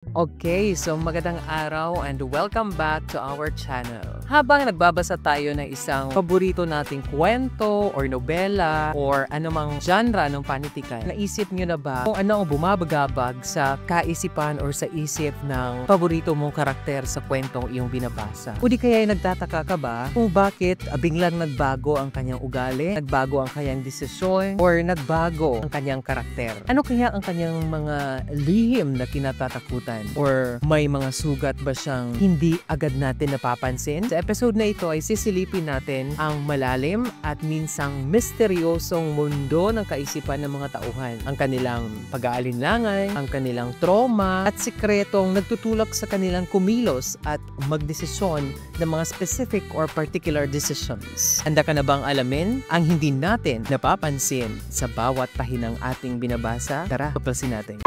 Okay, so magandang araw and welcome back to our channel. Habang nagbabasa tayo ng isang paborito nating kwento or nobela or anumang genre ng panitikan, naisip nyo na ba kung ano ang bumabagabag sa kaisipan or sa isip ng paborito mong karakter sa kwentong iyong binabasa? O di kaya nagtataka ka ba kung bakit biglang nagbago ang kanyang ugali, nagbago ang kanyang desisyon, or nagbago ang kanyang karakter? Ano kaya ang kanyang mga lihim na kinatatakutan? Or may mga sugat ba siyang hindi agad natin napapansin? Sa episode na ito ay sisilipin natin ang malalim at minsang misteryosong mundo ng kaisipan ng mga tauhan. Ang kanilang pag-aalinlangan, ang kanilang trauma, at sikretong nagtutulak sa kanilang kumilos at magdesisyon ng mga specific or particular decisions. Handa ka na bang alamin ang hindi natin napapansin sa bawat pahinang ating binabasa? Tara, tuklasin natin.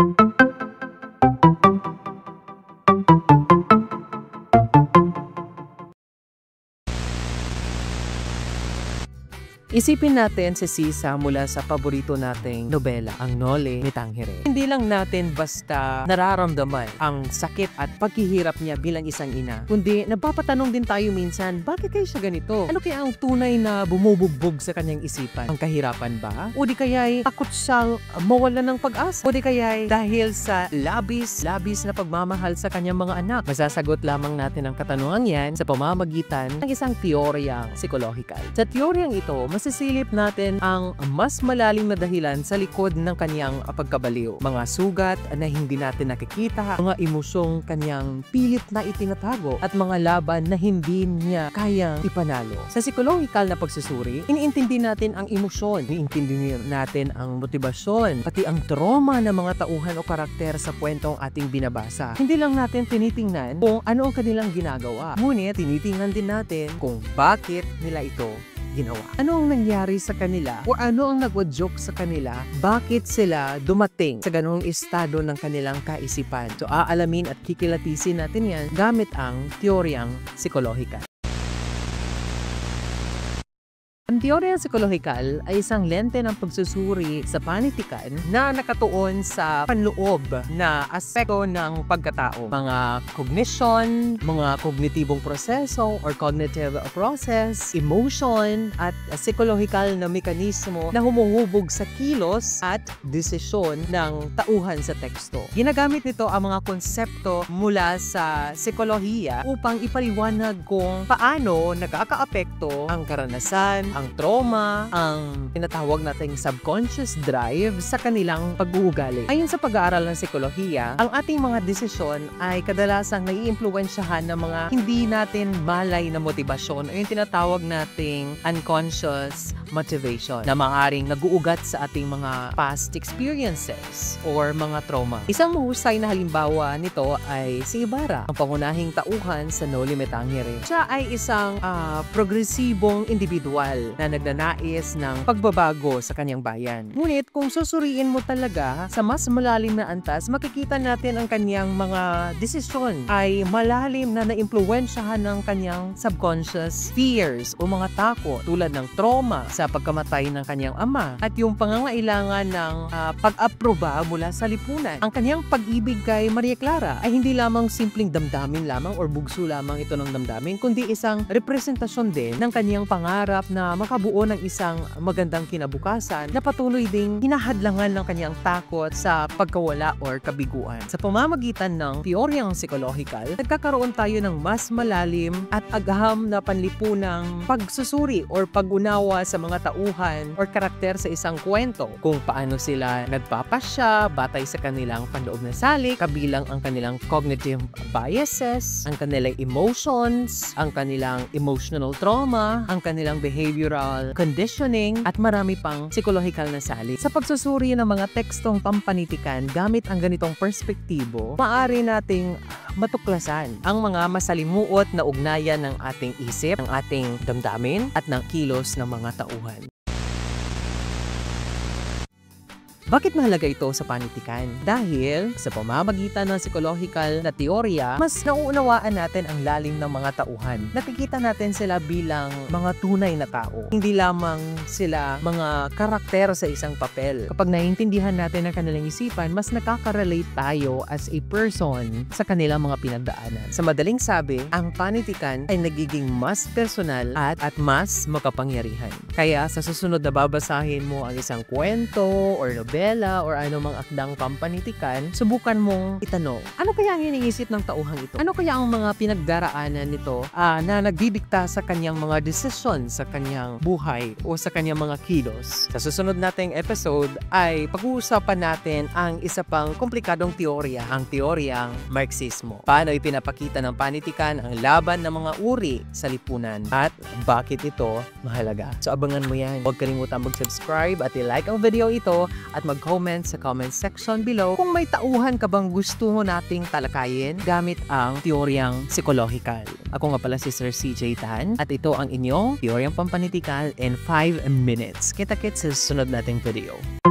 Isipin natin si Sisa mula sa paborito nating nobela, ang Noli Me Tangere. Hindi lang natin basta nararamdaman ang sakit at paghihirap niya bilang isang ina, kundi napapatanong din tayo minsan, bakit kaya siya ganito? Ano kaya ang tunay na bumubugbog sa kanyang isipan? Ang kahirapan ba? O di kaya'y takot siyang mawalan ng pag-asa? O di kaya'y dahil sa labis na pagmamahal sa kanyang mga anak? Masasagot lamang natin ang katanungan yan sa pamamagitan ng isang teoryang psikolohikal. Sa teoryang ito, masisilip natin ang mas malalim na dahilan sa likod ng kanyang pagkabaliw. Mga sugat na hindi natin nakikita, mga emosyong kanyang pilit na itinatago, at mga laban na hindi niya kayang ipanalo. Sa psikolohikal na pagsusuri, iniintindi natin ang emosyon, iniintindi natin ang motibasyon, pati ang trauma ng mga tauhan o karakter sa kwentong ating binabasa. Hindi lang natin tinitingnan kung ano ang kanilang ginagawa, ngunit tinitingnan din natin kung bakit nila ito ginawa. Ano ang nangyari sa kanila o ano ang nagwadyok sa kanila? Bakit sila dumating sa ganong estado ng kanilang kaisipan? So aalamin at kikilatisin natin yan gamit ang teoryang psikolohikal. Ang teoryang psikolohikal ay isang lente ng pagsusuri sa panitikan na nakatuon sa panloob na aspekto ng pagkatao. Mga cognition, mga kognitibong proseso or cognitive process, emotion, at psikolohikal na mekanismo na humuhubog sa kilos at desisyon ng tauhan sa teksto. Ginagamit nito ang mga konsepto mula sa psikolohiya upang ipaliwanag kung paano nakakaapekto ang karanasan, ang trauma, ang tinatawag nating subconscious drive sa kanilang pag-uugali. Ayon sa pag-aaral ng psikolohiya, ang ating mga desisyon ay kadalasang naiimpluwensyahan ng mga hindi natin malay na motibasyon o yung tinatawag nating unconscious motivation na maaaring nag-uugat sa ating mga past experiences or mga trauma. Isang mahusay na halimbawa nito ay si Ibarra, ang pangunahing tauhan sa Noli Me Tangere. Siya ay isang progresibong individual na nagnanais ng pagbabago sa kanyang bayan. Ngunit kung susuriin mo talaga sa mas malalim na antas, makikita natin ang kanyang mga desisyon ay malalim na naimpluwensyahan ng kanyang subconscious fears o mga takot tulad ng trauma sa pagkamatay ng kanyang ama at yung pangangailangan ng pag-aproba mula sa lipunan. Ang kanyang pag-ibig kay Maria Clara ay hindi lamang simpleng damdamin lamang or bugso lamang ito ng damdamin, kundi isang representasyon din ng kanyang pangarap na makabuo ng isang magandang kinabukasan na patuloy ding hinahadlangan ng kanyang takot sa pagkawala or kabiguan. Sa pamamagitan ng teoryang psikolohikal, nagkakaroon tayo ng mas malalim at agham na panlipunang pagsusuri or pag-unawa sa mga tauhan or karakter sa isang kwento, kung paano sila nagpapasya batay sa kanilang panloob na salik, kabilang ang kanilang cognitive biases, ang kanilang emotions, ang kanilang emotional trauma, ang kanilang behavioral conditioning, at marami pang psikolohikal na salik. Sa pagsusuri ng mga tekstong pampanitikan gamit ang ganitong perspektibo, maaari nating matuklasan ang mga masalimuot na ugnayan ng ating isip, ng ating damdamin, at ng kilos ng mga tauhan. Bakit mahalaga ito sa panitikan? Dahil sa pamamagitan ng psychological na teorya, mas nauunawaan natin ang lalim ng mga tauhan. Nakikita natin sila bilang mga tunay na tao. Hindi lamang sila mga karakter sa isang papel. Kapag naiintindihan natin ang kanilang isipan, mas nakaka-relate tayo as a person sa kanilang mga pinagdaanan. Sa madaling sabi, ang panitikan ay nagiging mas personal at mas makapangyarihan. Kaya sa susunod na babasahin mo ang isang kwento or nobela or anumang akdang pampanitikan, subukan mong itanong, ano kaya ang iniisip ng tauhang ito? Ano kaya ang mga pinagdaraanan nito na nagdidikta sa kanyang mga desisyon sa kanyang buhay o sa kanyang mga kilos? Sa susunod nating episode ay pag-uusapan natin ang isa pang komplikadong teorya, ang teoryang Marxismo. Paano ipinapakita ng panitikan ang laban ng mga uri sa lipunan at bakit ito mahalaga. So abangan mo yan. Huwag kalimutan mag-subscribe at i-like ang video ito at mag-comment sa comment section below kung may tauhan ka bang gusto mo nating talakayin gamit ang teoryang psikolohikal. Ako nga pala si Sir CJ Tan at ito ang inyong teoryang pampanitikan in 5 minutes. Kita-kits sa susunod nating video.